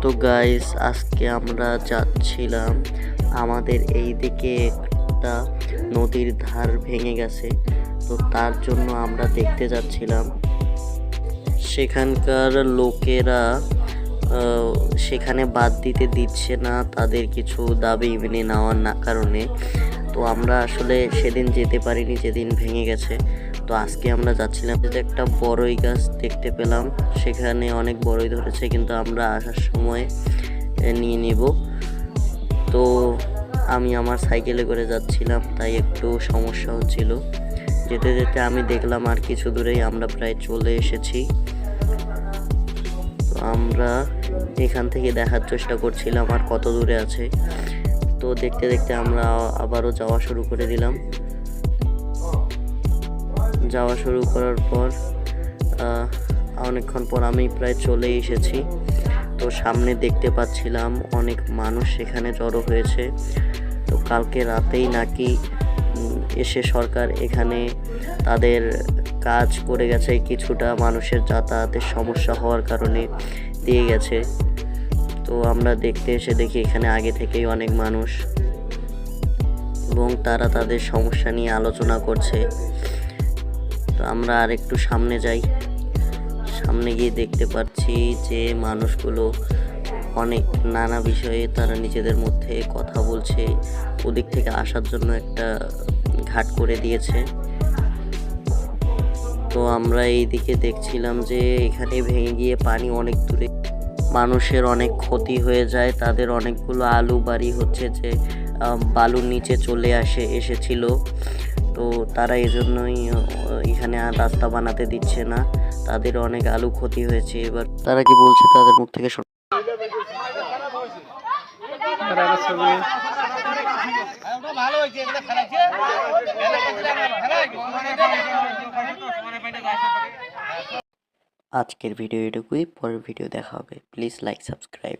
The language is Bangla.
তো গাইস আজকে আমরা যাচ্ছিলাম, আমাদের এই দিকে একটা নদীর ধার ভেঙে গেছে। তো তার জন্য আমরা দেখতে যাচ্ছিলাম। সেখানকার লোকেরা সেখানে বাদ দিতে দিচ্ছে না, তাদের কিছু দাবি মেনে নেওয়ার না কারণে। তো আমরা আসলে সেদিন যেতে পারিনি, যেদিন ভেঙে গেছে। তো আজকে আমরা যাচ্ছিলাম, যে একটা বড়ই গাছ দেখতে পেলাম, সেখানে অনেক বড়ই ধরেছে, কিন্তু আমরা আসার সময় নিয়ে নিব। তো আমি আমার সাইকেলে করে যাচ্ছিলাম, তাই একটু সমস্যা হচ্ছিল। যেতে যেতে আমি দেখলাম আর কিছু দূরেই আমরা প্রায় চলে এসেছি। তো আমরা এখান থেকে দেখার চেষ্টা করছিলাম আর কত দূরে আছে। তো দেখতে দেখতে আমরা আবারও যাওয়া শুরু করে দিলাম। যাওয়া শুরু করার পর অনেকক্ষণ পর আমি প্রায় চলে এসেছি। তো সামনে দেখতে পাচ্ছিলাম অনেক মানুষ সেখানে জড়ো হয়েছে। তো কালকে রাতেই নাকি এসে সরকার এখানে তাদের কাজ করে গেছে, কিছুটা মানুষের যাতায়াতের সমস্যা হওয়ার কারণে দিয়ে গেছে। তো আমরা দেখতে এসে দেখি এখানে আগে থেকেই অনেক মানুষ, এবং তারা তাদের সমস্যা নিয়ে আলোচনা করছে। তো আমরা আর একটু সামনে যাই। সামনে গিয়ে দেখতে পাচ্ছি যে মানুষগুলো অনেক নানা বিষয়ে তারা নিজেদের মধ্যে কথা বলছে। ওদিক থেকে আসার জন্য একটা ঘাট করে দিয়েছে। তো আমরা এইদিকে দেখছিলাম যে এখানে ভেঙে গিয়ে পানি অনেক দূরে, মানুষের অনেক ক্ষতি হয়ে যায়। তাদের অনেকগুলো আলু বাড়ি হচ্ছে যে বালুর নিচে চলে এসেছিল। তো তারা এজন্যই এখানে আর রাস্তা বানাতে দিচ্ছে না। তাদের অনেক আলু ক্ষতি হয়েছে। এবার তারা কি বলছে তাদের মুখ থেকে আজকের ভিডিও এটুকুই, পরের ভিডিও দেখা হবে। Please like, subscribe.